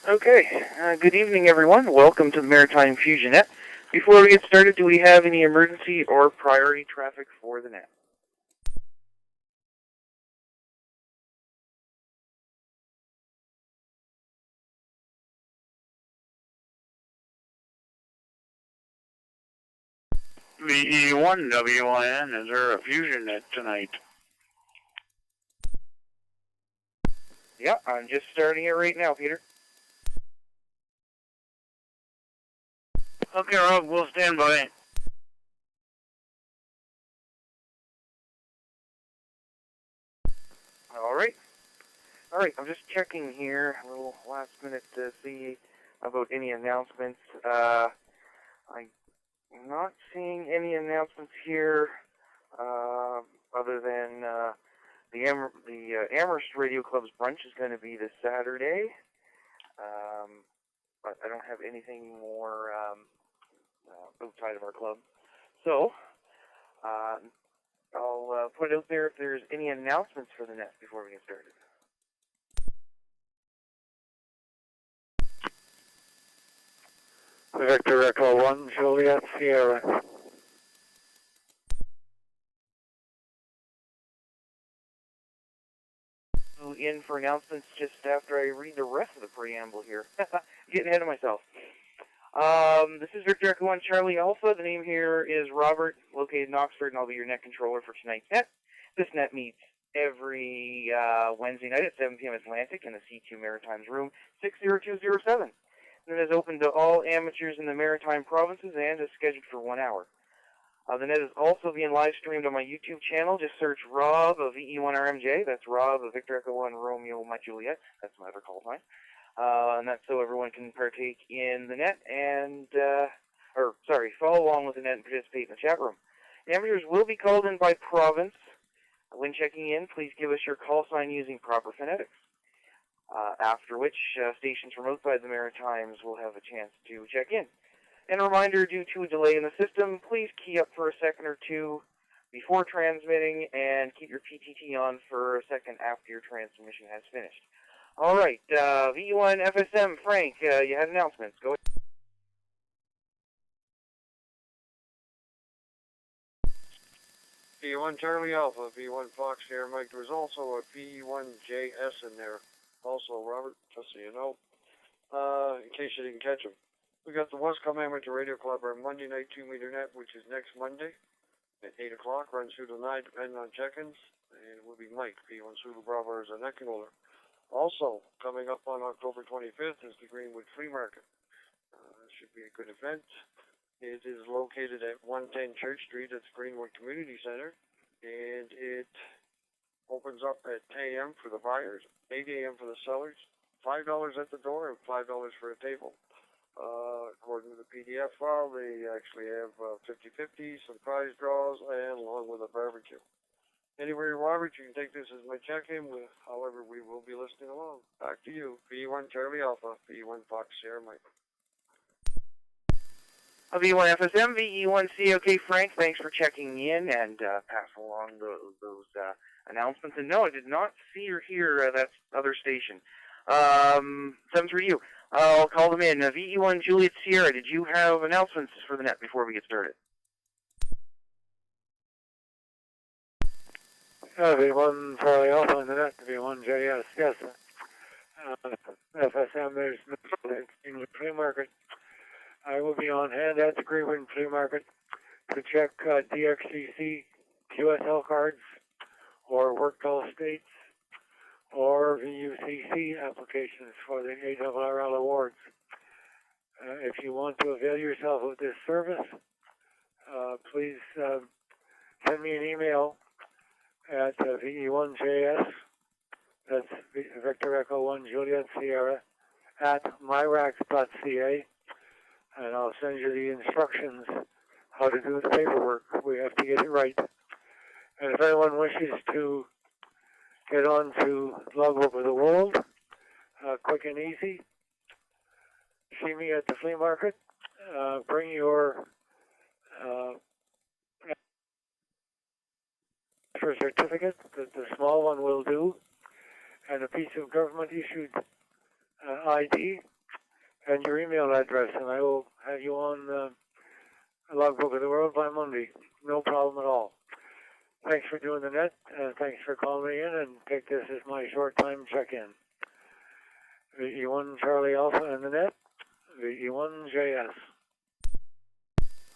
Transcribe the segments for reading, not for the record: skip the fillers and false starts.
Okay, good evening everyone. Welcome to the Maritime Fusion Net. Before we get started, do we have any emergency or priority traffic for the net? VE1WIN, is there a Fusion Net tonight? Yeah, I'm just starting it right now, Peter. Okay, Rob, we'll stand by. Alright, I'm just checking here, a little last minute to see about any announcements. I'm not seeing any announcements here, other than the Amherst Radio Club's brunch is going to be this Saturday. But I don't have anything more outside of our club. So, I'll put it out there if there's any announcements for the net before we get started. Victor Echo 1, Juliet Sierra. In for announcements just after I read the rest of the preamble here. Getting ahead of myself. This is Victor Echo 1 Charlie Alpha. The name here is Robert, located in Oxford, and I'll be your net controller for tonight's net. This net meets every Wednesday night at 7 p.m. Atlantic in the C2 Maritimes Room 60207. And it is open to all amateurs in the Maritime provinces and is scheduled for 1 hour. The net is also being live streamed on my YouTube channel. Just search Rob of VE1RMJ. That's Rob of Victor Echo 1 Romeo Mike Juliet. That's my other call sign. And that's so everyone can partake in the net and, follow along with the net and participate in the chat room. Amateurs will be called in by province. When checking in, please give us your call sign using proper phonetics. After which, stations from outside the Maritimes will have a chance to check in. And a reminder, due to a delay in the system, please key up for a second or two before transmitting and keep your PTT on for a second after your transmission has finished. All right, VE1 FSM, Frank, you had announcements. Go ahead. VE1 Charlie Alpha, VE1 Fox here, Mike. There was also a VE1JS in there. Also, Robert, just so you know, in case you didn't catch him. We got the Wascom Amateur Radio Club our Monday night 2-meter net, which is next Monday at 8 o'clock, runs through to 9, depending on check-ins, and it will be Mike, V1 Zulu Bravo, as a net controller. Also, coming up on October 25th is the Greenwood Flea Market. Should be a good event. It is located at 110 Church Street at the Greenwood Community Center, and it opens up at 10 a.m. for the buyers, 8 a.m. for the sellers, $5 at the door, and $5 for a table. According to the PDF file, they actually have 50-50, some prize draws, and along with a barbecue. Anyway, Robert, you can take this as my check-in. However, we will be listening along. Back to you. V1 Charlie Alpha, V1 Fox Sierra Mike. V1 FSM, VE1 COK Frank, thanks for checking in and passing along those announcements. And no, I did not see or hear that other station. 732. I'll call them in. VE1 Juliet Sierra, did you have announcements for the net before we get started? V1 Charlie Alpha on the net, V1 JS, yes. FSM, there's no Greenwood Flea Market. I will be on hand at the Greenwood Flea Market to check DXCC QSL cards or work call states or VUCC applications for the ARRL awards. If you want to avail yourself of this service, please send me an email at VE1JS, that's Victor Echo 1 Juliet Sierra, at myrax.ca, and I'll send you the instructions how to do the paperwork. We have to get it right. And if anyone wishes to get on to Logbook of the World, quick and easy, see me at the flea market, bring your certificate, the small one will do, and a piece of government issued ID, and your email address, and I will have you on the logbook of the world by Monday. No problem at all. Thanks for doing the net, and thanks for calling me in, and take this as my short time check-in. VE1 Charlie Alpha in the net, VE1JS.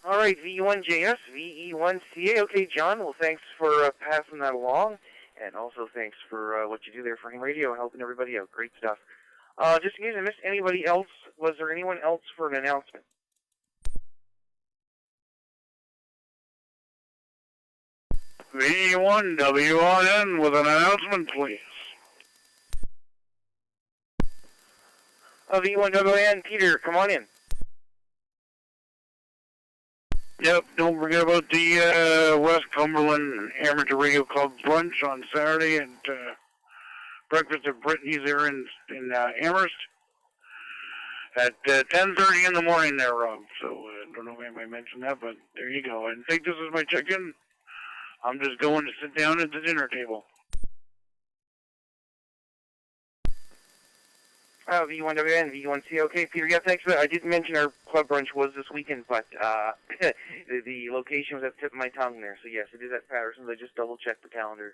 All right, VE1JS, VE1CA. Okay, John, well, thanks for passing that along, and also thanks for what you do there for Ham Radio and helping everybody out. Great stuff. Just in case I missed anybody else, was there anyone else for an announcement? VE1 WRN with an announcement, please. VE1WN, Peter, come on in. Yep, don't forget about the West Cumberland Amateur Radio Club brunch on Saturday and breakfast at Brittany's there in Amherst at 10:30 in the morning there, Rob. So I don't know if anybody mentioned that, but there you go. And take this as my check-in. I'm just going to sit down at the dinner table. V1WN, V1C. Okay, Peter, yeah, thanks for that. I didn't mention our club brunch was this weekend, but the location was at the tip of my tongue there. So, yes, it is at Patterson's. I just double-checked the calendar.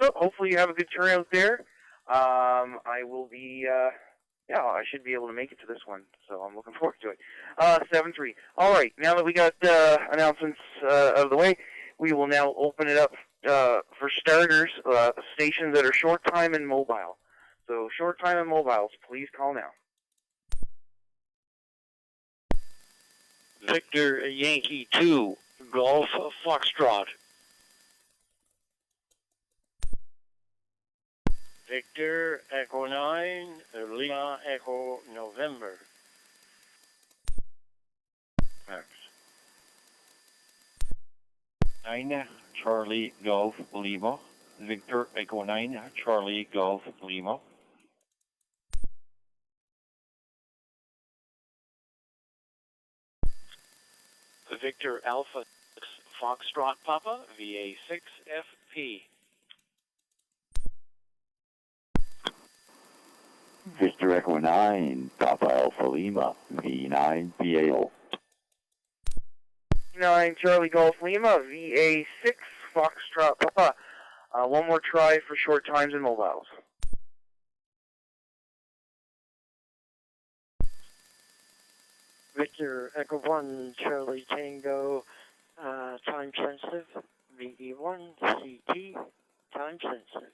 So, hopefully you have a good turnout there. I will be, I should be able to make it to this one, so I'm looking forward to it. 7-3. All right, now that we got announcements out of the way, we will now open it up for starters, stations that are short time and mobile. So short time and mobiles, please call now. Victor Yankee 2, Golf Foxtrot. Victor Echo 9, Lima Echo November. Max. 9 Charlie Golf Lima. Victor Echo 9 Charlie Golf Lima. Victor Alpha 6 Foxtrot Papa, VA6 FP. Victor Echo 9 Papa Alpha Lima, V9 PAO. 9 Charlie Golf Lima, VA6 Foxtrot Papa. One more try for short times and mobiles. Victor Echo 1 Charlie Tango, time sensitive, VE1 CT, time sensitive.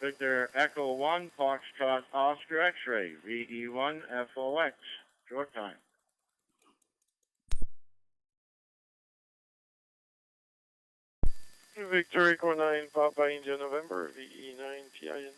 Victor Echo 1 Foxtrot Oscar X-Ray, VE1 FOX, short time. Victor Echo 9 Papa India November, VE9 PIN.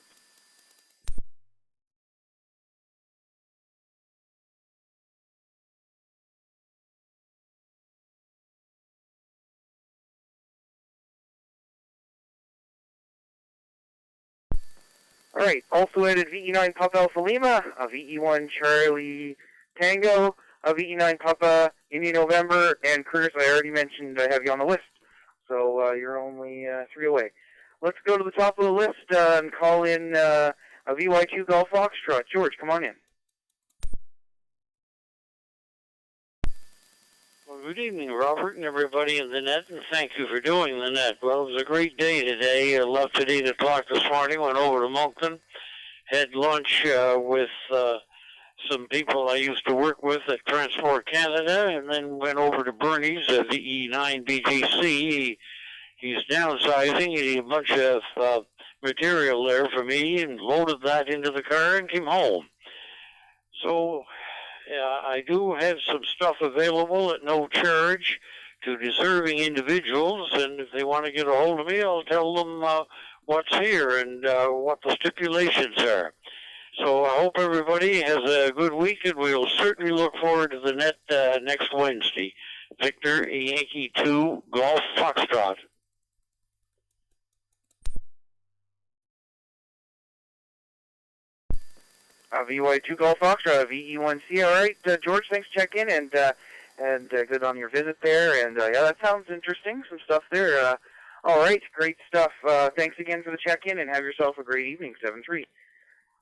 All right, also added VE9 Papa Alpha Lima, VE1 Charlie Tango, VE9 Papa India November, and Curtis, I already mentioned I have you on the list, so you're only 3 away. Let's go to the top of the list and call in a VY2 Golf Foxtrot. George, come on in. Well, good evening, Robert, and everybody in the net, and thank you for doing the net. Well, it was a great day today. I left at 8 o'clock this morning, went over to Moncton, had lunch with some people I used to work with at Transport Canada, and then went over to Bernie's, VE9 BGC. He's downsizing. He had a bunch of material there for me, and loaded that into the car and came home. So I do have some stuff available at no charge to deserving individuals, and if they want to get a hold of me, I'll tell them what's here and what the stipulations are. So I hope everybody has a good week, and we'll certainly look forward to the net next Wednesday. Victor Yankee 2 Golf Foxtrot. VY2 Golf Foxtrot, VE1C. All right, George, thanks for checking in, and good on your visit there. And yeah, that sounds interesting. Some stuff there. All right, great stuff. Thanks again for the check-in, and have yourself a great evening, 7-3.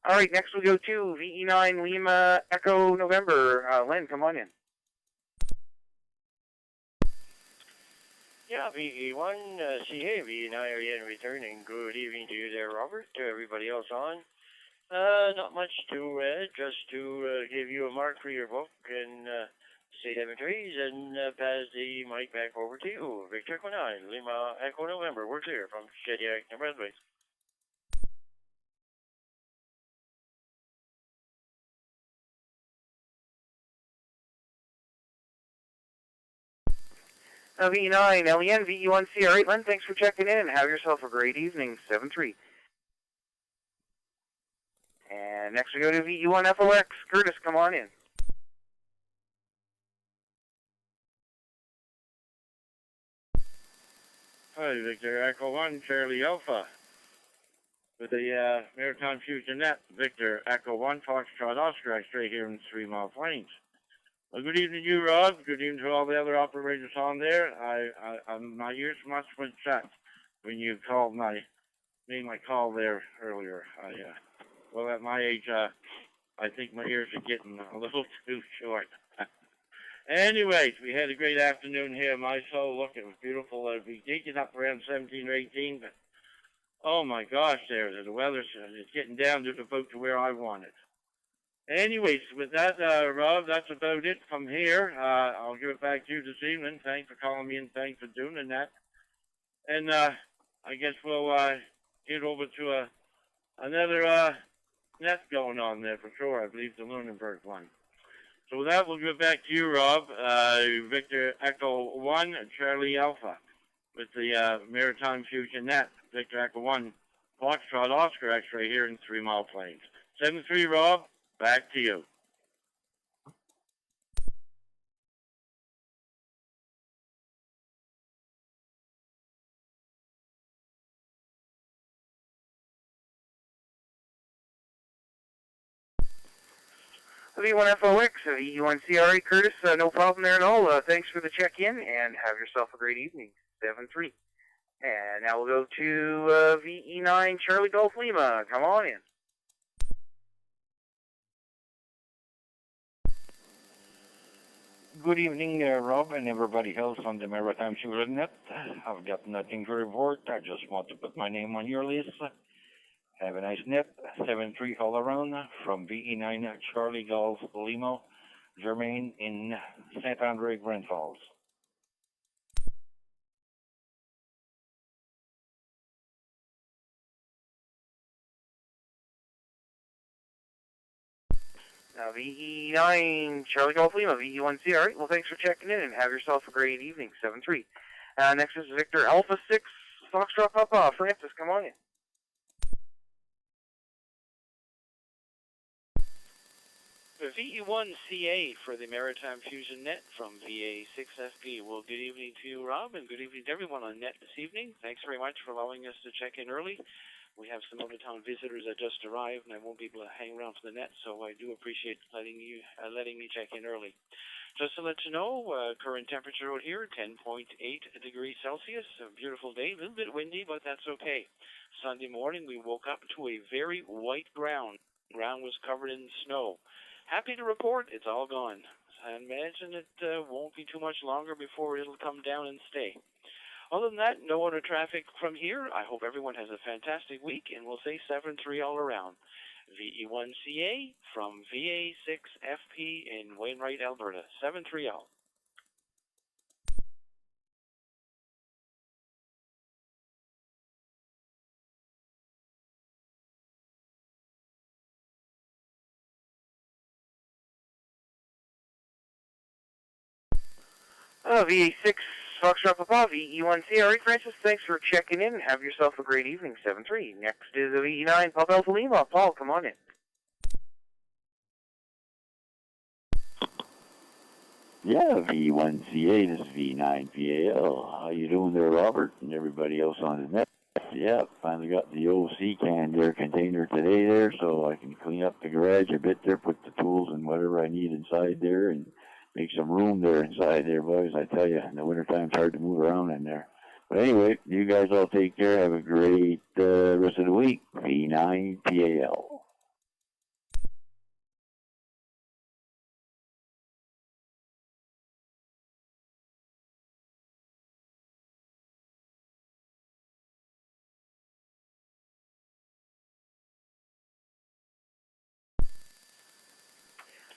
All right, next we go to VE9 Lima Echo November. Len, come on in. Yeah, VE1, CA, VE9 again returning. Good evening to you there, Robert, to everybody else on. Not much to read, just to give you a mark for your book and say 7-3s and pass the mic back over to you. Victor Echo 9, Lima Echo November. We're clear from Shediac, Nebraska. VE9 LEN, VE1C. All right, Len, thanks for checking in, and have yourself a great evening, 7-3. And next we go to VE1 FOX. Curtis, come on in. Hi, Victor Echo 1, Charlie Alpha. With the Maritime Fusion Net, Victor Echo 1, Foxtrot Oscar, X-ray here in 3 Mile Plains. Well, good evening to you, Rob. Good evening to all the other operators on there. My ears must have been shut when you made my call there earlier. Well, at my age, I think my ears are getting a little too short. Anyways, we had a great afternoon here. My soul, look, it was beautiful. It'll be getting up around 17 or 18, but oh my gosh, the weather's getting down to the boat to where I want it. Anyways, with that, Rob, that's about it from here. I'll give it back to you this evening. Thanks for calling me and thanks for doing that. And I guess we'll get over to another net going on there for sure. I believe the Lunenburg one. So with that, we'll give it back to you, Rob. Victor Echo 1, Charlie Alpha, with the Maritime Fusion Net. Victor Echo 1, Foxtrot Oscar X-ray here in 3 Mile Plains. 7-3, Rob, back to you. V1FOX, VE1C. All right, Curtis, no problem there at all. Thanks for the check-in, and have yourself a great evening, 7-3. And now we'll go to VE9 Charlie Golf Lima. Come on in. Good evening, Rob, and everybody else on the Maritime Fusion Net. I've got nothing to report. I just want to put my name on your list. Have a nice net. 7-3 all around from VE9 Charlie Golf Lima, Germain in St. Andre, Grand Falls. VE9 Charlie Golf Lima, VE1C. All right, well, thanks for checking in, and have yourself a great evening, 7-3. Next is Victor Alpha 6, Foxtrot Papa. Francis, come on in. VE1CA for the Maritime Fusion Net from VA6FP. Well, good evening to you, Rob, and good evening to everyone on net this evening. Thanks very much for allowing us to check in early. We have some out-of-town visitors that just arrived, and I won't be able to hang around for the net, so I do appreciate letting me check in early. Just to let you know, current temperature out here, 10.8 degrees Celsius. A beautiful day, a little bit windy, but that's okay. Sunday morning, we woke up to a very white ground. The ground was covered in snow. Happy to report it's all gone. I imagine it won't be too much longer before it'll come down and stay. Other than that, no other traffic from here. I hope everyone has a fantastic week, and we'll say 7-3 all around. VE1CA from VA6FP in Wainwright, Alberta. 7-3 all. VA6 Foxtrot Papa, VE1C. All right, Francis, thanks for checking in. Have yourself a great evening, 7-3. Next is a VE9 Papa Alpha Lima. Paul, come on in. Yeah, V1CA, this is V9PAL. How you doing there, Robert, and everybody else on the net? Yeah, finally got the OC can there container today there, so I can clean up the garage a bit there, put the tools and whatever I need inside there, and make some room there inside there, boys. I tell you, in the wintertime it's hard to move around in there. But anyway, you guys all take care. Have a great rest of the week. V9PAL.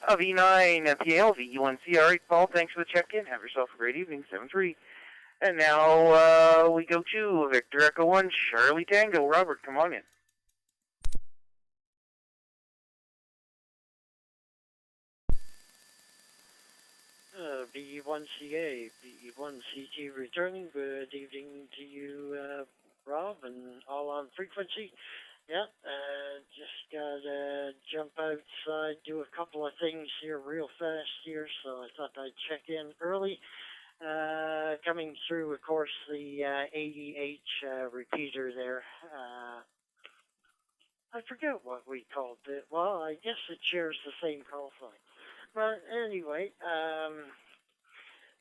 V9PAL, VE1CR8, Paul, thanks for the check-in. Have yourself a great evening, 7-3. And now we go to Victor Echo 1, Charlie Tango. Robert, come on in. BE1CA, BE1CT returning. Good evening to you, Rob, and all on frequency. Yeah, just gotta jump outside, do a couple of things here real fast here, so I thought I'd check in early. Coming through, of course, the 80H repeater there. I forget what we called it. Well, I guess it shares the same call sign. But anyway,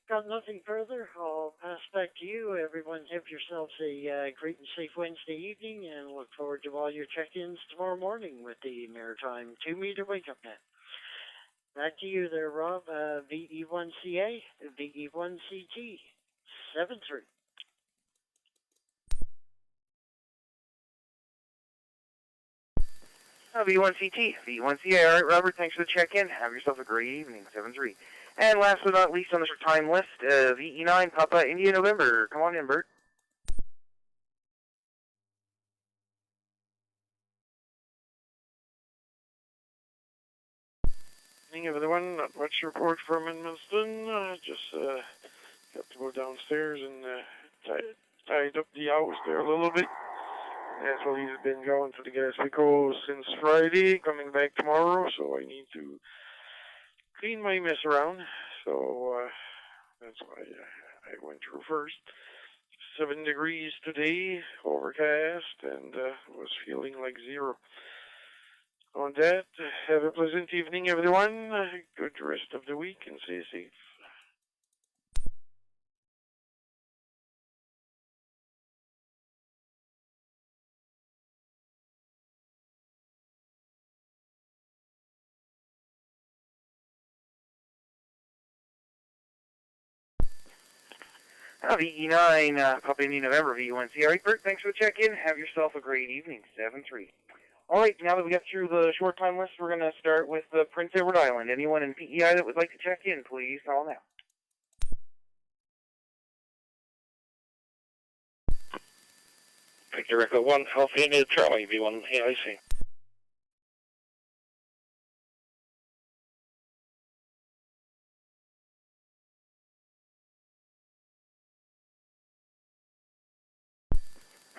got nothing further. I'll pass back to you. Everyone have yourselves a great and safe Wednesday evening, and look forward to all your check-ins tomorrow morning with the Maritime 2-meter wake-up net. Back to you there, Rob. VE1CA, VE1CT, 7-3. V1CT, V1CA. All right, Robert, thanks for the check-in. Have yourself a great evening, 7-3. And last but not least on this time list, VE9, Papa India November. Come on in, Bert. Good evening, everyone. Not much to report from Inniston. Just got to go downstairs and tied up the house there a little bit. Naturally, he's been going to the Gaspico since Friday, coming back tomorrow, so I need to clean my mess around. So that's why I went through first. 7 degrees today, overcast, and was feeling like 0. On that, have a pleasant evening, everyone. Good rest of the week, and stay safe. VE9, Papa India November, VE1C. All right, Bert, thanks for the check-in. Have yourself a great evening, 7-3. All right, now that we got through the short time list, we're going to start with Prince Edward Island. Anyone in PEI that would like to check in, please call now. Victor Echo 1, Alpha India Charlie, V1 AIC.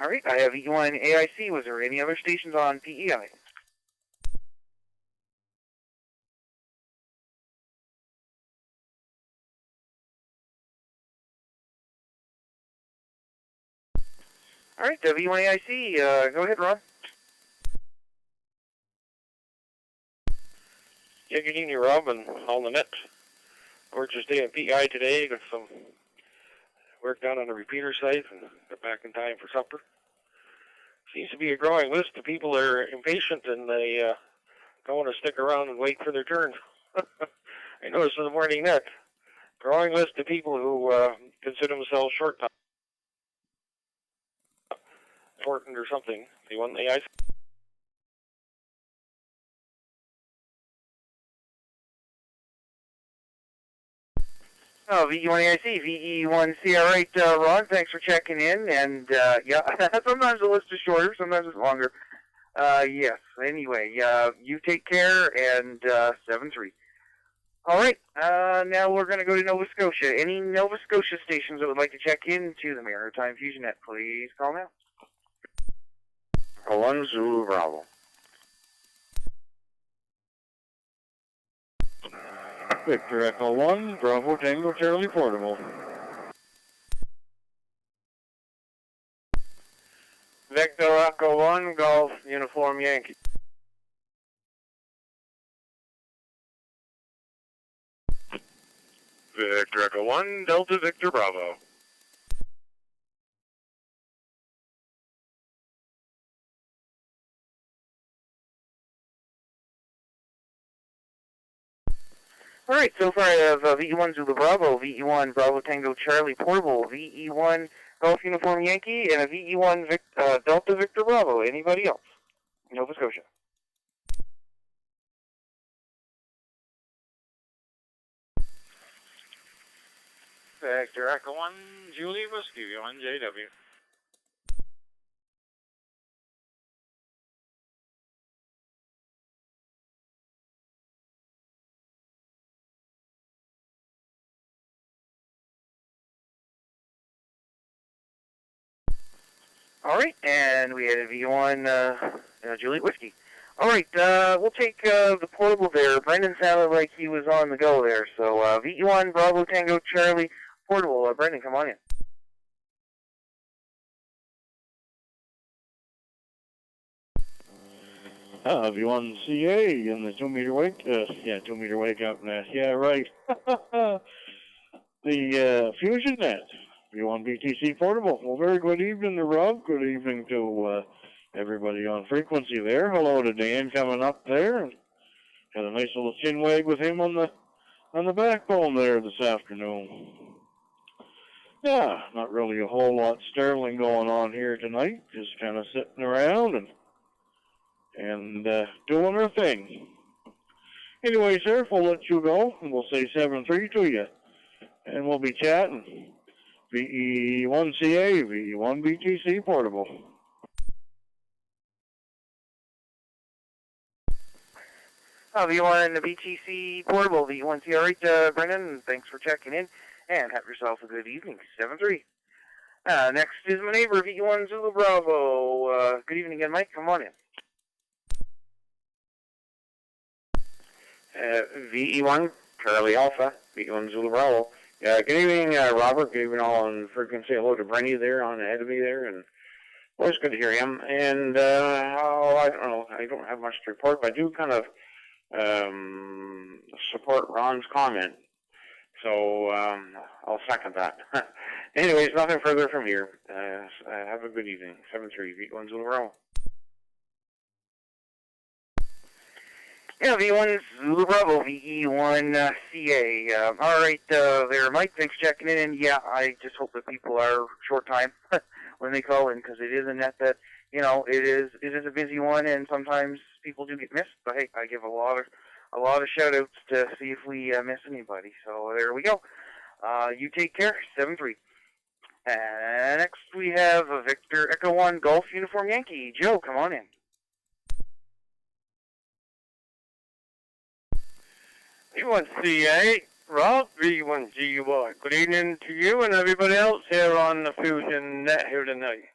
All right, I have E1 AIC. Was there any other stations on PEI? All right, W1 AIC. Go ahead, Ron. Yeah, good evening, Rob, and all the net. Gorgeous day in PEI today. Got some work done on the repeater site and got back in time for supper. Seems to be a growing list of people that are impatient and they don't want to stick around and wait for their turn. I noticed in the morning net, growing list of people who consider themselves short important or something. They want the ice. Oh, VE1AIC, VE1CR8, Ron, thanks for checking in. And, yeah, sometimes the list is shorter, sometimes it's longer. Yes, anyway, you take care, and 7-3. All right, now we're going to go to Nova Scotia. Any Nova Scotia stations that would like to check into the Maritime Fusion Net, please call now. 1 Zulu Bravo. Victor Echo 1, Bravo Tango Charlie Portable. Victor Echo 1, Golf Uniform Yankee. Victor Echo 1, Delta Victor Bravo. All right, so far I have VE1 Zulu Bravo, VE1 Bravo Tango Charlie Portable, VE1 Golf Uniform Yankee, and a VE1 Delta Victor Bravo. Anybody else? Nova Scotia. Victor Echo 1, Julie Whiskey, 1JW. All right, and we had a V1 Juliet Whiskey. All right, we'll take the portable there. Brendan sounded like he was on the go there. So V1 Bravo Tango Charlie portable. Brendan, come on in. V1CA in the 2 meter wake. 2 meter wake up nest. Yeah, right. The Fusion Net. V1 BTC portable. Well, very good evening to Rob. Good evening to everybody on frequency there. Hello to Dan coming up there. And had a nice little chin wag with him on the backbone there this afternoon. Yeah, not really a whole lot sterling going on here tonight. Just kind of sitting around and doing our thing. Anyway, sir, we'll let you go, and we'll say 7-3 to you. And we'll be chatting. VE1CA, VE1 BTC portable. V1 BTC portable, V1C. All right, Brendan, thanks for checking in, and have yourself a good evening. 7-3. Next is my neighbor, VE1 Zulu Bravo. Good evening again, Mike. Come on in. VE1 Charlie Alpha, VE1 Zulu Bravo. Good evening, Robert. Good evening all on frequency. Hello to Brenny there on ahead of me there, and always good to hear him. And I don't know, I don't have much to report, but I do kind of support Ron's comment. So I'll second that. Anyways, nothing further from here. Have a good evening. 7-3, VE1 Zulu Bravo. Yeah, V1 Zulu Bravo, VE1 CA. All right, there, Mike. Thanks for checking in. And yeah, I just hope that people are short time when they call in, because it is a net that, you know, it is a busy one, and sometimes people do get missed. But hey, I give a lot of shout outs to see if we miss anybody. So there we go. You take care. 7-3. And next we have Victor Echo 1 Golf Uniform Yankee. Joe, come on in. V1CA, Rob, V1GUI. Good evening to you and everybody else here on the Fusion Net here tonight.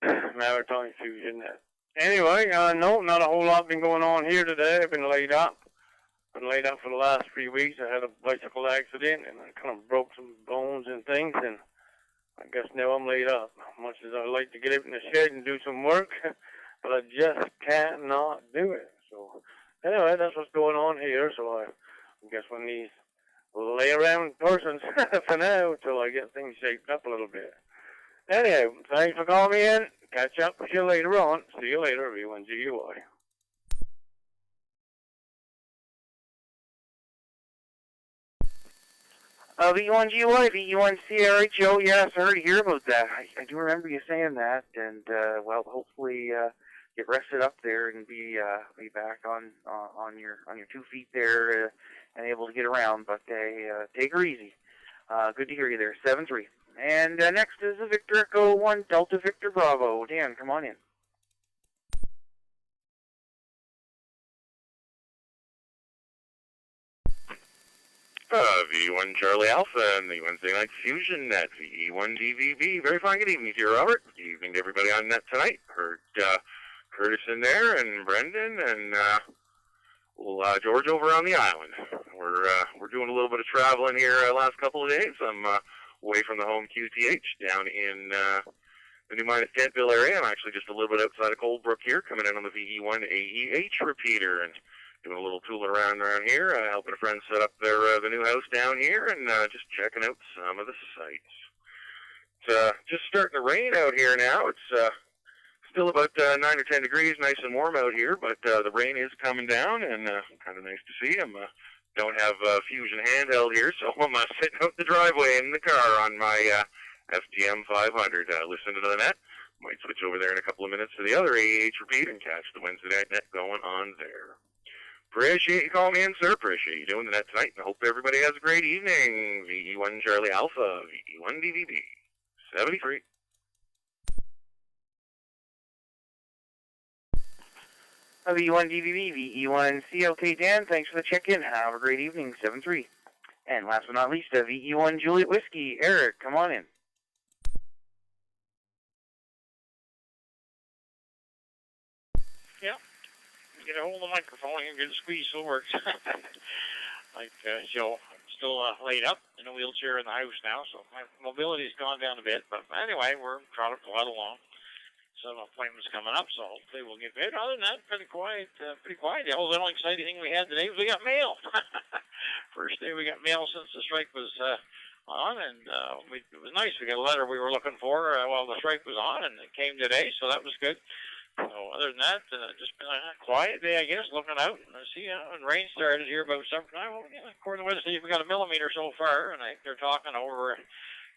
Maritime Fusion Net. Anyway, no, not a whole lot been going on here today. I've been laid up. Been laid up for the last 3 weeks. I had a bicycle accident and I kind of broke some bones and things, and I guess now I'm laid up. Much as I like to get out in the shed and do some work, but I just can't not do it. So anyway, that's what's going on here. So I guess one needs lay around persons for now until I get things shaped up a little bit. Anyhow, thanks for calling me in. Catch up with you later on. See you later, V1GUI. V1GUI, V1CRH. Oh, yes, I heard you hear about that. I do remember you saying that, and, well, hopefully, get rested up there and be back on your 2 feet there and able to get around. But take her easy. Good to hear you there. 7-3. And next is a Victor Echo 1 Delta Victor Bravo. Dan, come on in. V1 Charlie Alpha and the Wednesday Night Fusion Net, VE1 DVB. Very fine. Good evening to you, Robert. Good evening to everybody on net tonight. Heard Curtis in there, and Brendan, and George over on the island. We're doing a little bit of traveling here last couple of days. I'm away from the home QTH down in the New Minus Cantville area. I'm actually just a little bit outside of Coldbrook here, coming in on the VE1 AEH repeater, and doing a little tooling around here, helping a friend set up the new house down here, and just checking out some of the sights. It's just starting to rain out here now. It's still about 9 or 10 degrees, nice and warm out here, but the rain is coming down, and kind of nice to see. I'm don't have Fusion handheld here, so I'm sitting out the driveway in the car on my FTM 500. Listen to the net. Might switch over there in a couple of minutes to the other AH repeat and catch the Wednesday night net going on there. Appreciate you calling me in, sir. Appreciate you doing the net tonight, and I hope everybody has a great evening. VE1 Charlie Alpha, VE1 DVB, 73. VE1 DVB, VE1 CLK Dan, thanks for the check-in. Have a great evening, 7-3. And last but not least, VE1 Juliet Whiskey, Eric, come on in. Yeah. Get a hold of the microphone and get a squeeze so it works. Like Joe, I'm still laid up in a wheelchair in the house now, so my mobility's gone down a bit. But anyway, we're trying to plod along. Some appointments coming up, so hopefully we'll get better. Other than that, pretty quiet. The only exciting thing we had today was we got mail. First day we got mail since the strike was on, and it was nice. We got a letter we were looking for while the strike was on, and it came today, so that was good. So other than that, just been a quiet day, I guess, looking out. And I see when rain started here about sometime. Well, yeah, according to Wednesday, we got a millimeter so far, and I think they're talking over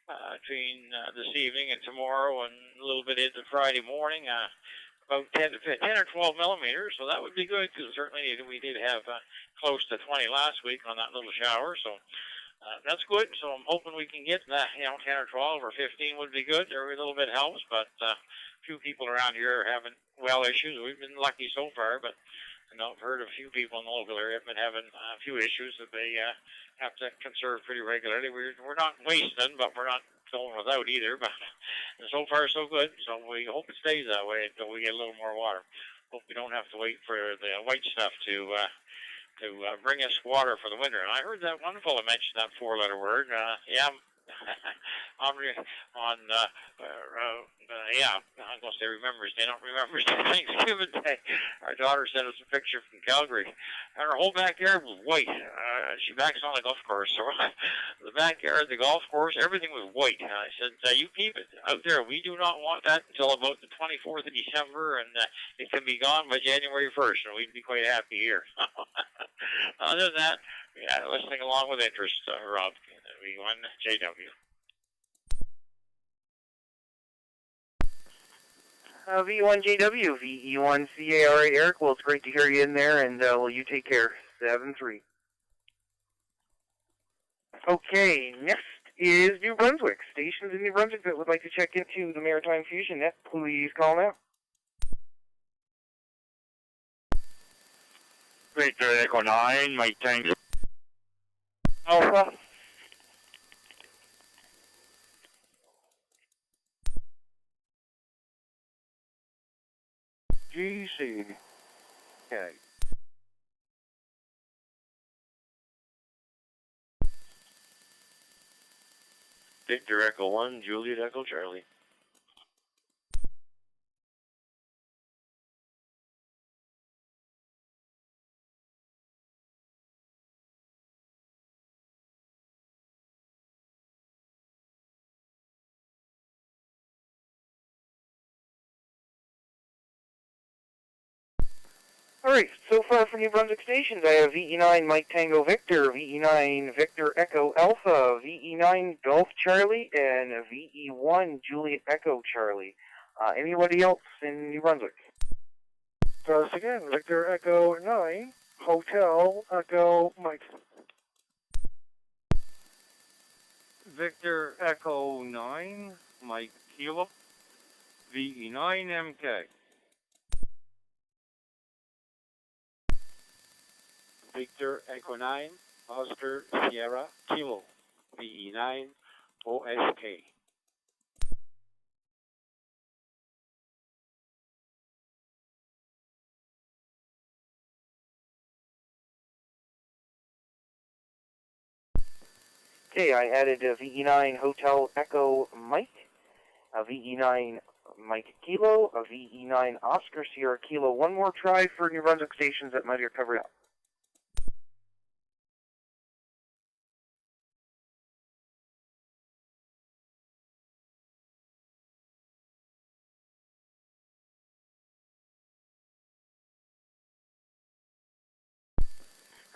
between this evening and tomorrow and a little bit into Friday morning, about 10 or 12 millimeters. So that would be good, because certainly we did have close to 20 last week on that little shower. So that's good. So I'm hoping we can get that, 10 or 12 or 15 would be good. Every little bit helps, but few people around here are having well issues. We've been lucky so far, but I've heard of a few people in the local area have been having a few issues that they have to conserve pretty regularly. We're not wasting, but we're not going without either. But so far, so good. So we hope it stays that way until we get a little more water. Hope we don't have to wait for the white stuff to bring us water for the winter. And I heard that one fellow mention that four-letter word. Yeah. I'm going to say remembers Day. Don't remember Thanksgiving Day. Our daughter sent us a picture from Calgary, and her whole backyard was white. She backs on a golf course, so the backyard, the golf course, everything was white. And I said, you keep it out there. We do not want that until about the 24th of December, and it can be gone by January 1st, and we'd be quite happy here. Other than that, listening along with interest, Rob. V1 JW. V1 JW, VE1 CARA, Eric. Well, it's great to hear you in there, and you take care. 7-3. Okay, next is New Brunswick. Stations in New Brunswick that would like to check into the Maritime Fusion Net, please call now. Victor Echo 9, Mike Tango Alpha. GC. Okay. Victor Echo 1, Juliet Echo Charlie. Alright, so far for New Brunswick stations, I have VE9 Mike Tango Victor, VE9 Victor Echo Alpha, VE9 Golf Charlie, and VE1 Juliet Echo Charlie. Anybody else in New Brunswick? Once again, Victor Echo 9, Hotel Echo Mike. Victor Echo 9, Mike Kilo, VE9 MK. Victor Echo 9, Oscar Sierra Kilo, VE9 OSK. Okay, I added VE9 Hotel Echo Mike, VE9 Mike Kilo, VE9 Oscar Sierra Kilo. One more try for New Brunswick stations that might have covered up.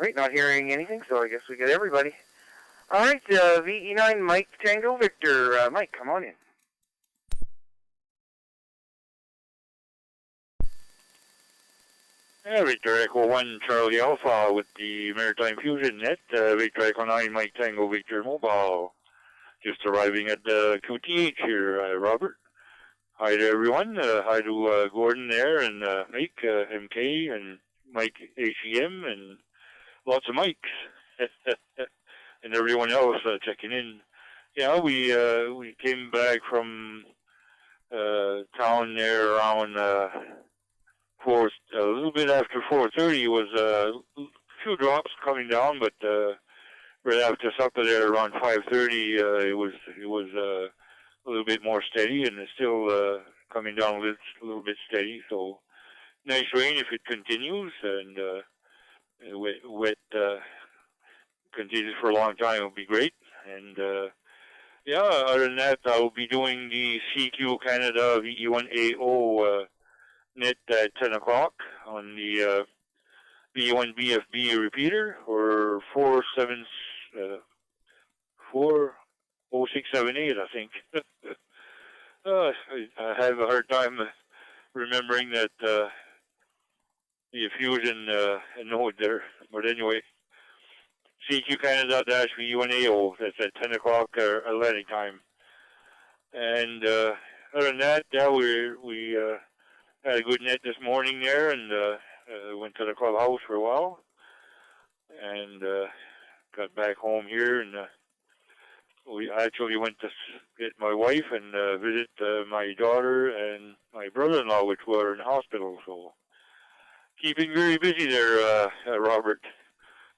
Right, not hearing anything, so I guess we get everybody. All right, VE9 Mike Tango Victor. Mike, come on in. Yeah, Victor Echo 1 Charlie Alpha with the Maritime Fusion Net, Victor Echo 9 Mike Tango Victor Mobile. Just arriving at the QTH here, Robert. Hi to everyone. Hi to Gordon there and Mike, MK, and Mike HEM, and lots of Mikes. And everyone else checking in. Yeah, we came back from town there around a little bit after 4:30. Was a few drops coming down, but right after supper there around 5:30, it was a little bit more steady, and it's still coming down a little bit steady. So nice rain if it continues, and wet continues for a long time. It'll be great. And yeah, other than that, I'll be doing the CQ Canada VE1AO net at 10 o'clock on the VE1BFB repeater or 40678, I think. I have a hard time remembering that the fusion node there. But anyway, CQ Canada-VE1AO, that's at 10 o'clock Atlantic time. And other than that, yeah, we had a good net this morning there, and went to the clubhouse for a while, and got back home here, and we actually went to get my wife and visit my daughter and my brother-in-law, which were in the hospital. So keeping very busy there, Robert.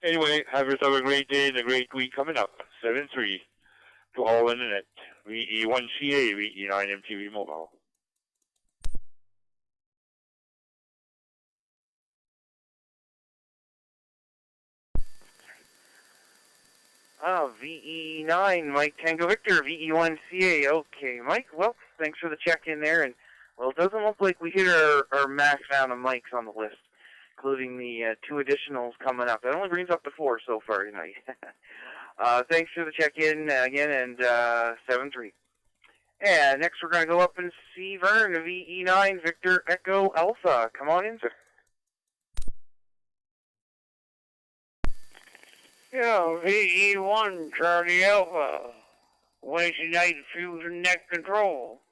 Anyway, have yourself a great day and a great week coming up. 7-3 to all in the net. VE1CA, VE9MTV Mobile. VE9, Mike Tango Victor, VE1CA. Okay, Mike, well, thanks for the check-in there. And, well, it doesn't look like we hit our max amount of mics on the list, including the 2 additionals coming up. That only brings up to 4 so far tonight. Thanks for the check-in again, and 7-3. And next we're going to go up and see Vern, VE9, Victor Echo Alpha. Come on in, sir. Yeah, VE1 Charlie Alpha, Wednesday night Fusion Net Control.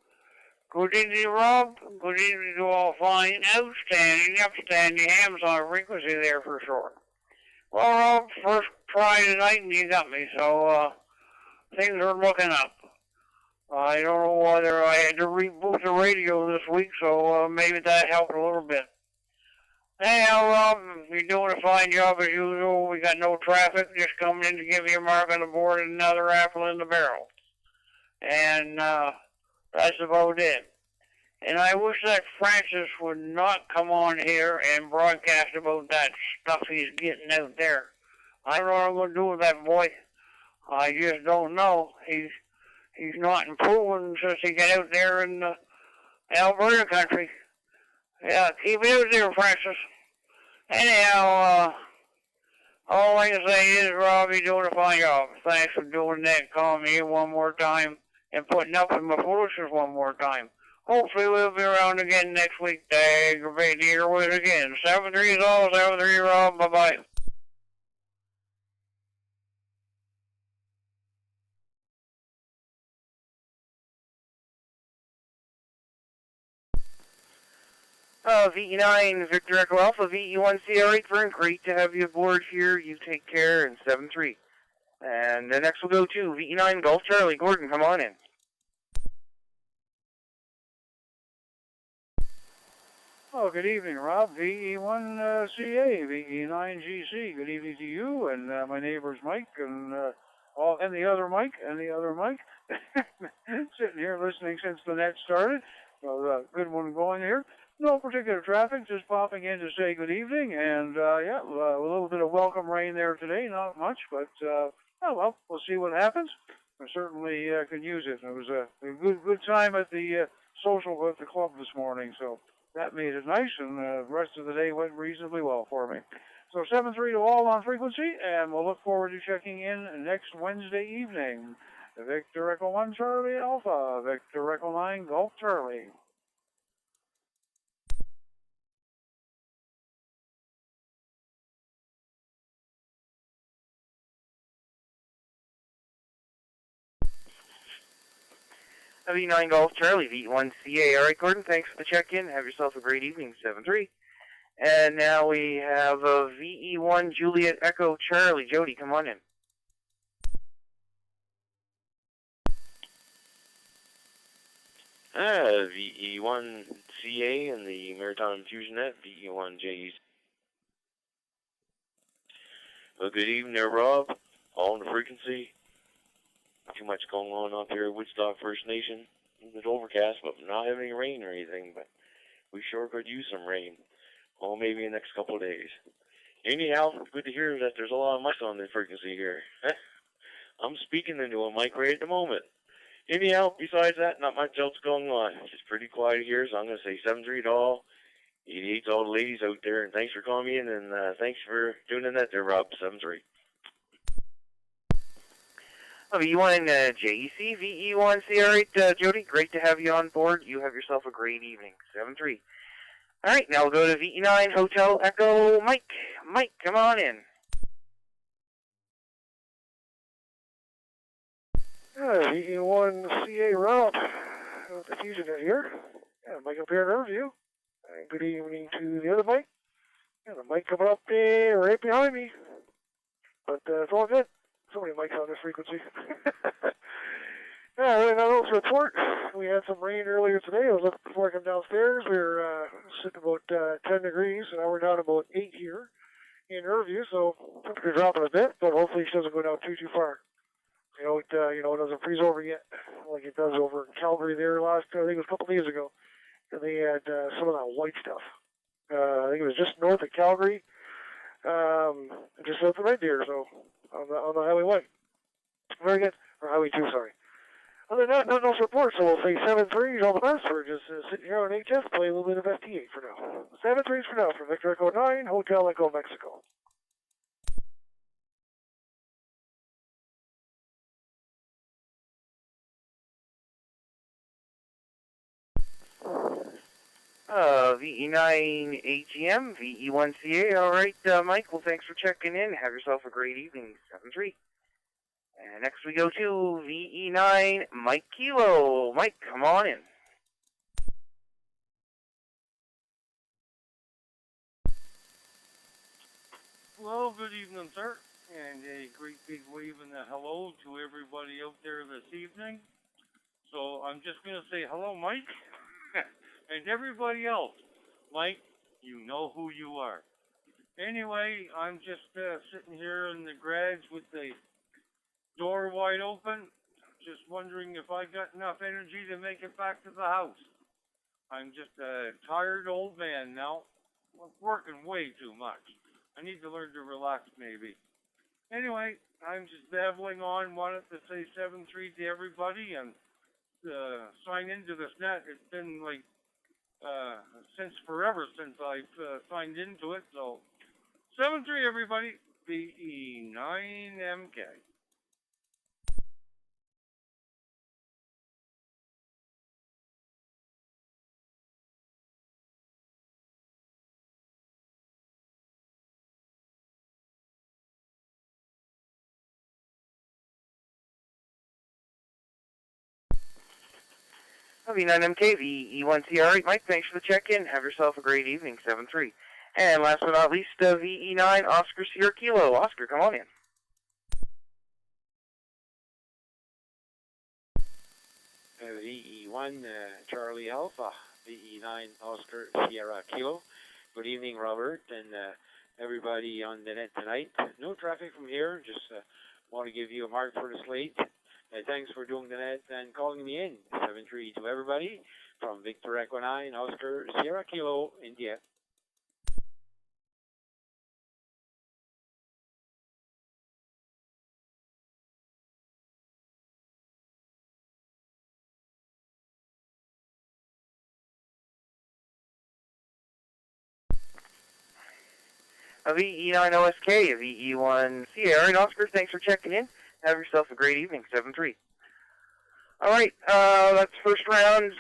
Good evening, Rob. Good evening to all fine, outstanding, upstanding hams on frequency there for sure. Well, Rob, first try tonight and you got me, so things are looking up. I don't know whether I had to reboot the radio this week, so maybe that helped a little bit. Anyhow, Rob, you're doing a fine job as usual. We got no traffic, just coming in to give you a mark on the board and another apple in the barrel. And that's about it. And I wish that Francis would not come on here and broadcast about that stuff he's getting out there. I don't know what I'm going to do with that boy. I just don't know. He's not improving since he got out there in the Alberta country. Yeah, keep it out there, Francis. Anyhow, all I can say is, Rob, you're doing a fine job. Thanks for doing that, calling me one more time, and putting up with my foolishness one more time. Hopefully we'll be around again next week to aggravate the airways again. 7-3 is all, 7-3, Rob. Bye-bye. VE9, Victor Echo Alpha, VE1CA, Vern, great to have you aboard here. You take care, and 7-3. And the next we'll go to VE9, Golf Charlie. Gordon, come on in. Oh, good evening, Rob. VE1CA, VE9GC. Good evening to you and my neighbors Mike and the other Mike and the other Mike. Sitting here listening since the net started. So good one going here. No particular traffic, just popping in to say good evening. And yeah, a little bit of welcome rain there today. Not much, but oh well, we'll see what happens. I certainly could use it. It was a good time at the social at the club this morning, so that made it nice, and the rest of the day went reasonably well for me. So 7-3 to all on frequency, and we'll look forward to checking in next Wednesday evening. Victor Echo 1 Charlie Alpha, Victor Echo 9 Golf Charlie. V9 Golf Charlie, V1CA. All right, Gordon, thanks for the check-in. Have yourself a great evening, 7-3. And now we have a VE1 Juliet Echo Charlie. Jody, come on in. VE1CA and the Maritime Fusion Net, VE1JE. Well, good evening there, Rob. All on the frequency. Not too much going on up here at Woodstock First Nation. It's overcast, but not having any rain or anything, but we sure could use some rain. Oh, maybe in the next couple of days. Anyhow, good to hear that there's a lot of mics on the frequency here. I'm speaking into a mic right at the moment. Anyhow, besides that, not much else going on. It's just pretty quiet here, so I'm going to say 7-3 to all. 88 to all the ladies out there, and thanks for calling me in, and thanks for doing the net there, Rob. 7-3. V1 JEC, VE1C. All right, Jody, great to have you on board. You have yourself a great evening. 7-3. All right, now we'll go to VE9 Hotel Echo Mike. Mike, come on in. VE1CA Rob, with the Fusion Net here. Yeah, Mike up here in Riverview. And good evening to the other Mike. And the Mike coming up right behind me. But it's all good. So many mics on this frequency. Yeah, and on this report, we had some rain earlier today. I was up before I came downstairs. We were sitting about 10 degrees, and now we're down about 8 here in Riverview. So temperature dropping a bit, but hopefully it doesn't go down too far. It doesn't freeze over yet, like it does over in Calgary there last, I think it was a couple of days ago. And they had some of that white stuff. I think it was just north of Calgary, just south of Red Deer, so on the Highway 1. Very good. Or Highway 2, sorry. Other than that, nothing else to report, so we'll say 7-3 all the best. We're just sitting here on HS, play a little bit of FT8 for now. 7-3 for now for Victor Echo 9, Hotel Echo Mexico. VE9 AGM, VE1CA. All right, Mike, well, thanks for checking in. Have yourself a great evening, 7-3. And next we go to VE9 Mike Kilo. Mike, come on in. Well, good evening, sir, and a great big wave and a hello to everybody out there this evening. So I'm just going to say hello, Mike, and everybody else. Mike, you know who you are. Anyway, I'm just sitting here in the garage with the door wide open, just wondering if I got enough energy to make it back to the house. I'm just a tired old man now. I'm working way too much. I need to learn to relax, maybe. Anyway, I'm just babbling on. Wanted to say 7-3 to everybody and sign into this net. It's been like since forever since I've signed into it. So 7-3, everybody. VE9MK. V9MK, VE1C. All right, Mike, thanks for the check-in. Have yourself a great evening, 7-3. And last but not least, VE9 Oscar Sierra Kilo. Oscar, come on in. VE1 Charlie Alpha, VE9 Oscar Sierra Kilo. Good evening, Robert, and everybody on the net tonight. No traffic from here, just want to give you a mark for the slate. Thanks for doing the net and calling me in. 7-3 to everybody from Victor Echo 9 Oscar Sierra Kilo, India. a VE9OSK, a VE1CA. All right, Oscar, thanks for checking in. Have yourself a great evening, 7-3. All right, that's the first round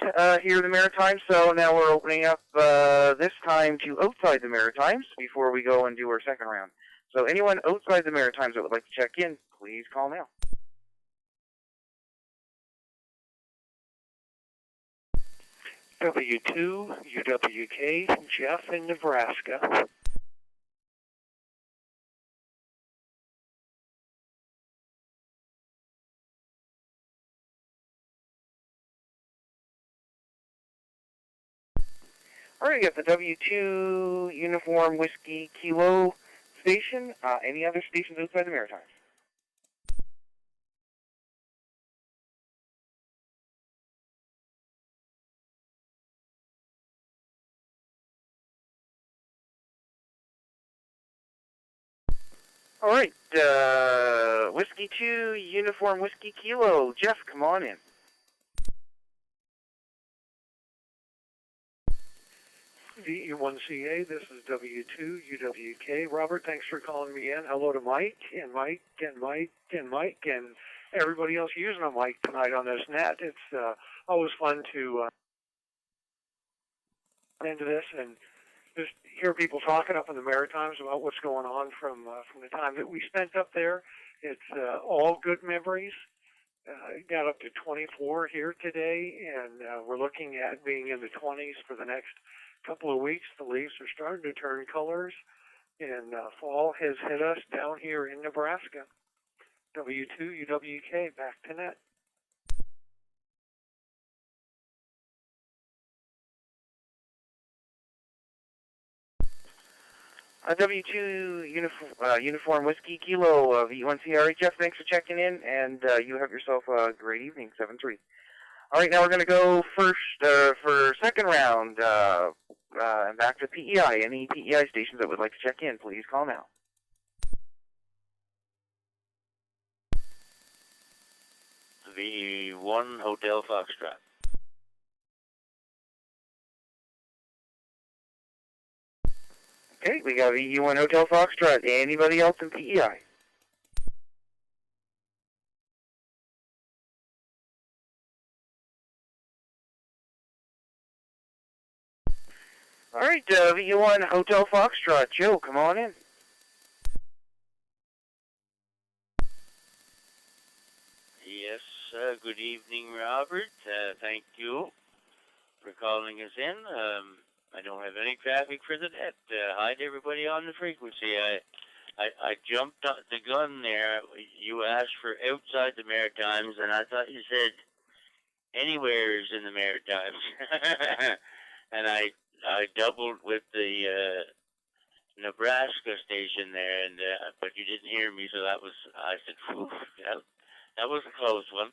here in the Maritimes, so now we're opening up this time to outside the Maritimes before we go and do our second round. So anyone outside the Maritimes that would like to check in, please call now. W2, UWK, Jeff in Nebraska. All right, we got the W2 Uniform Whiskey Kilo station. Any other stations outside the Maritimes? All right, Whiskey 2 Uniform Whiskey Kilo. Jeff, come on in. VE1CA, this is W2, UWK. Robert, thanks for calling me in. Hello to Mike, and Mike, and Mike, and Mike, and everybody else using a mic tonight on this net. It's always fun to into this and just hear people talking up in the Maritimes about what's going on from the time that we spent up there. It's all good memories. Got up to 24 here today, and we're looking at being in the 20s for the next couple of weeks. The leaves are starting to turn colors, and fall has hit us down here in Nebraska. W2 UWK, back to net. W2 Uniform Whiskey Kilo, V1CRA. Jeff, thanks for checking in, and you have yourself a great evening, 7-3. All right, now we're going to go first for second round, and back to PEI. Any PEI stations that would like to check in, please call now. V1 Hotel Foxtrot. Okay, we got VE1 Hotel Foxtrot. Anybody else in PEI? All right, VE1 Hotel Foxtrot. Joe, come on in. Yes, good evening, Robert. Thank you for calling us in. I don't have any traffic for the net. Hi to everybody on the frequency. I jumped on the gun there. You asked for outside the Maritimes, and I thought you said anywheres in the Maritimes. And I doubled with the Nebraska station there, and but you didn't hear me, so I said, whew, that was a close one.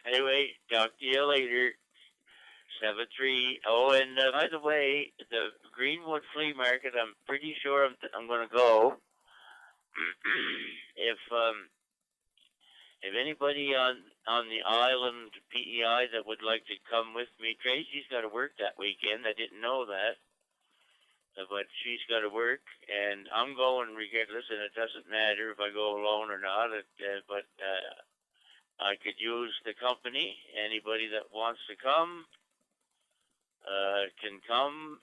Anyway, talk to you later. 7-3. Oh, and by the way, the Greenwood Flea Market, I'm pretty sure I'm going to go. If anybody on the island PEI that would like to come with me, Tracy's got to work that weekend. I didn't know that, but she's got to work, and I'm going regardless, and it doesn't matter if I go alone or not. But I could use the company. Anybody that wants to come can come,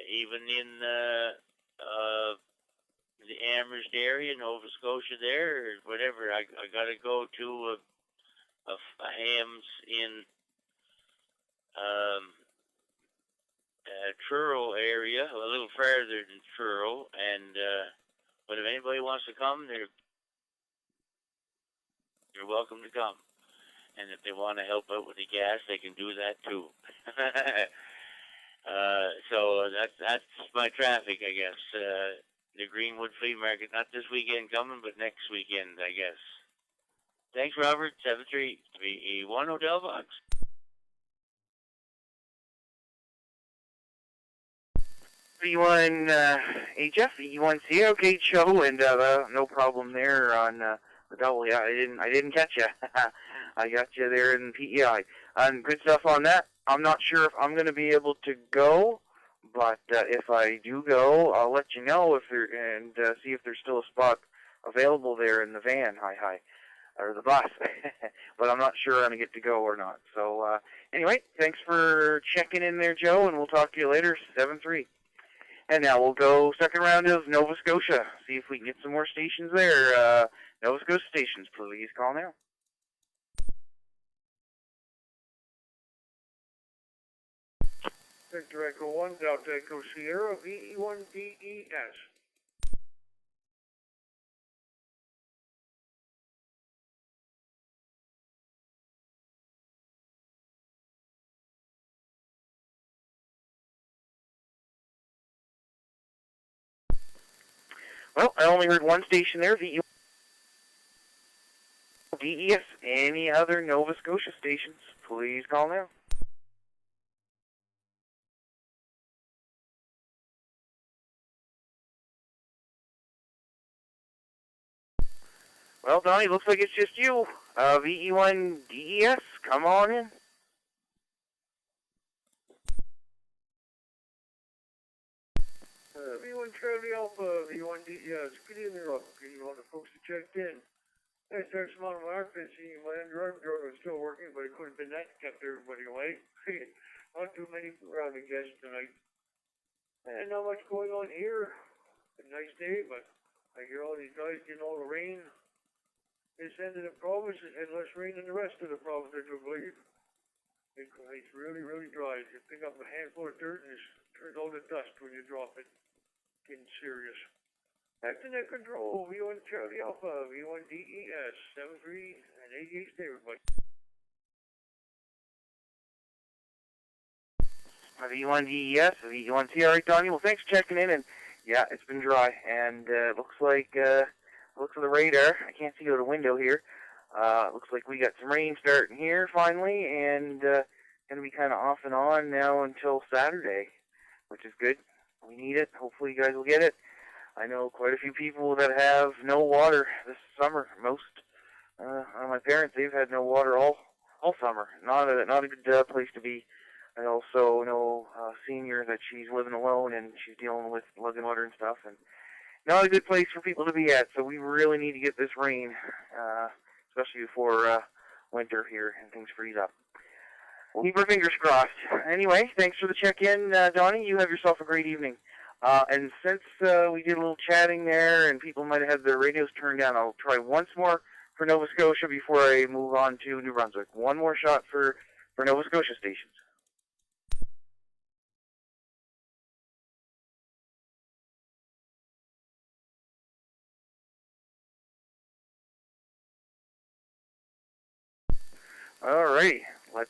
even in the Amherst area, Nova Scotia there, or whatever. I got to go to a hams in Truro area, a little further than Truro, and but if anybody wants to come, they're welcome to come. And if they want to help out with the gas, they can do that too. So that's my traffic, I guess. The Greenwood Flea Market, not this weekend coming, but next weekend, I guess. Thanks, Robert. 7-3, VE1 Hotel Box. VE1 HF, VE1C, okay, Joe, and no problem there on the double. Yeah, I didn't catch you. I got you there in PEI. And good stuff on that. I'm not sure if I'm going to be able to go But if I do go, I'll let you know if there and see if there's still a spot available there in the van. Hi, or the bus. But I'm not sure I'm gonna get to go or not. So anyway, thanks for checking in there, Joe, and we'll talk to you later. 7-3. And now we'll go second round of Nova Scotia. See if we can get some more stations there. Nova Scotia stations, please call now. Victor Echo 1, Delta Echo Sierra, VE1DES. Well, I only heard one station there, VE1DES. Any other Nova Scotia stations, please call now. Well, Donnie, looks like it's just you. VE1DES, come on in. V1 Charlie Alpha, V1DES. Good evening, Rob. Good evening, all the folks that checked in. I started smiling my arm and seeing my underarm door was still working, but it couldn't have been that kept everybody away. Not too many rounding guests tonight. And not much going on here. A nice day, but I hear all these guys getting all the rain. This end of the province and less rain than the rest of the province, I do believe. It's really, really dry. You pick up a handful of dirt and it turns all to dust when you drop it. Getting serious. Back to net control, V1 Charlie Alpha, V1DES, 73 and 88, stay everybody. V1DES, V1C, alright, Donnie. Well, thanks for checking in, and yeah, it's been dry, and looks like the radar, I can't see out the window here. Looks like we got some rain starting here finally, and gonna be kind of off and on now until Saturday, which is good. We need it. Hopefully you guys will get it. I know quite a few people that have no water this summer. Most of my parents, they've had no water all summer. Not a good place to be. I also know a senior that she's living alone and she's dealing with lugging water and stuff, and not a good place for people to be at. So we really need to get this rain, especially before winter here and things freeze up. We'll keep our fingers crossed. Anyway, thanks for the check-in, Donnie. You have yourself a great evening. And since we did a little chatting there and people might have had their radios turned down, I'll try once more for Nova Scotia before I move on to New Brunswick. One more shot for Nova Scotia stations. Alright, let's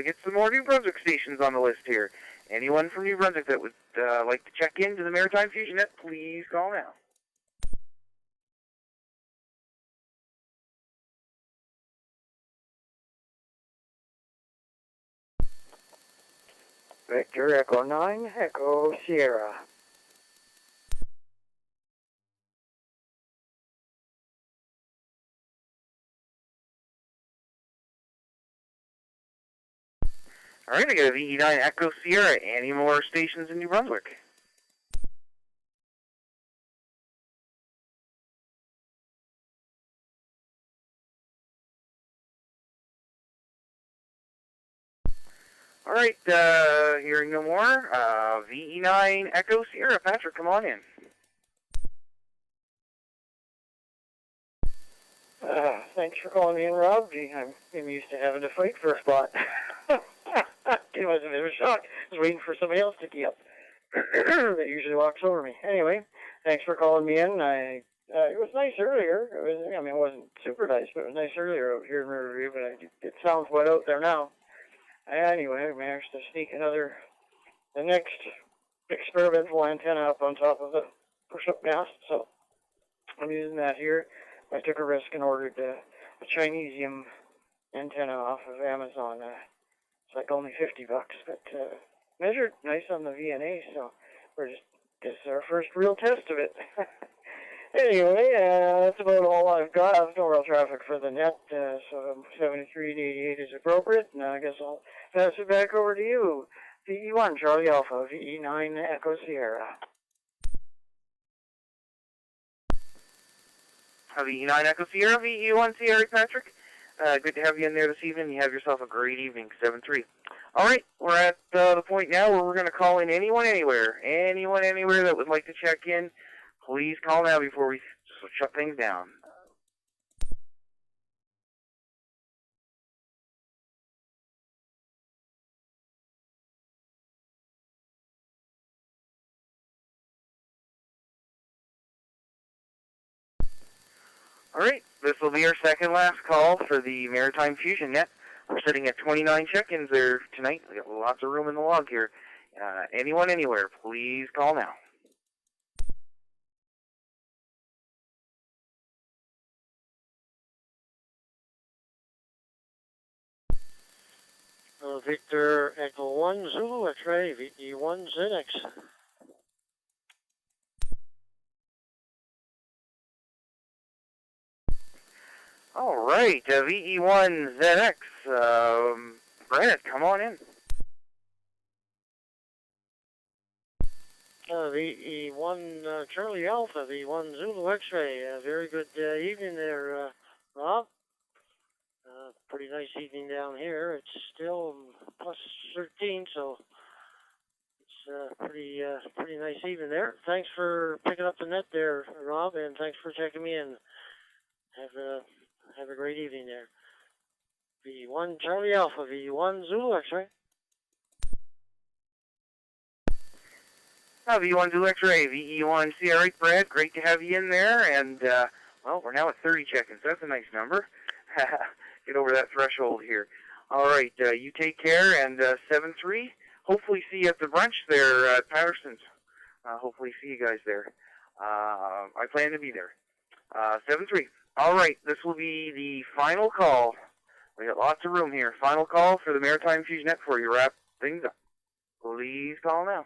get some more New Brunswick stations on the list here. Anyone from New Brunswick that would like to check in to the Maritime Fusion Net, please call now. Victor Echo 9, Echo Sierra. Alright, I got a VE9 Echo Sierra. Any more stations in New Brunswick? Alright, hearing no more, VE9 Echo Sierra. Patrick, come on in. Thanks for calling me in, Rob. Gee, I'm used to having to fight for a spot. It was a bit of a shock. I was waiting for somebody else to key up. That usually walks over me. Anyway, thanks for calling me in. It was nice earlier. It wasn't super nice, but it was nice earlier out here in Riverview, but it sounds wet out there now. Anyway, I managed to sneak the next experimental antenna up on top of the push-up mast, so I'm using that here. I took a risk and ordered a Chinesium antenna off of Amazon. It's like only $50, but measured nice on the VNA, so this is our first real test of it. Anyway, that's about all I've got. I have no real traffic for the net, so 73 and 88 is appropriate, and I guess I'll pass it back over to you, VE1 Charlie Alpha, VE9 Echo Sierra. VE9 Echo Sierra, VE1 Sierra Patrick. Good to have you in there this evening. You have yourself a great evening, 7-3. All right, we're at the point now where we're going to call in anyone, anywhere. Anyone, anywhere that would like to check in, please call now before we shut things down. All right, this will be our second last call for the Maritime Fusion Net. We're sitting at 29 check-ins there tonight. We got lots of room in the log here. Anyone, anywhere, please call now. Victor Echo 1 Zulu X-ray, VE1 ZX. All right, VE1 ZX. Brad, come on in. VE1 Charlie Alpha, V1 Zulu X-ray. Very good evening there, Rob. Pretty nice evening down here. It's still plus 13, so it's pretty nice evening there. Thanks for picking up the net there, Rob, and thanks for checking me in. Have a great evening there. V1 Charlie Alpha, V1 Zulu X-ray. V1 Zulu X-ray, VE1 CR8 Brad, great to have you in there, and, well, we're now at 30 check-ins. That's a nice number. Get over that threshold here. All right, you take care, and 7-3, hopefully see you at the brunch there at Patterson's. Hopefully see you guys there. I plan to be there. 7-3. All right, this will be the final call. We got lots of room here. Final call for the Maritime Fusion Net before you wrap things up. Please call now.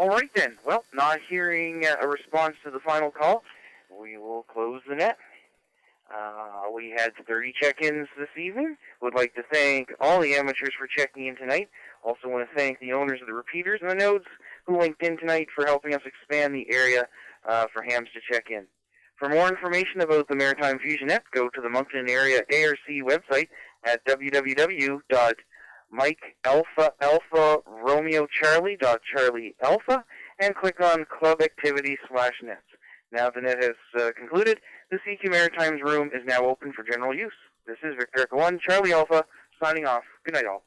All right, then. Well, not hearing a response to the final call, we will close the net. We had 30 check-ins this evening. Would like to thank all the amateurs for checking in tonight. Also want to thank the owners of the repeaters and the nodes who linked in tonight for helping us expand the area for hams to check in. For more information about the Maritime Fusion Net, go to the Moncton Area ARC website at www.MikeAlpha.RomeoCharlie.CharlieAlpha and click on Club Activities/Nets. Now the net has concluded. The CQ Maritime's room is now open for general use. This is Victor Echo 1 Charlie Alpha signing off. Good night, all.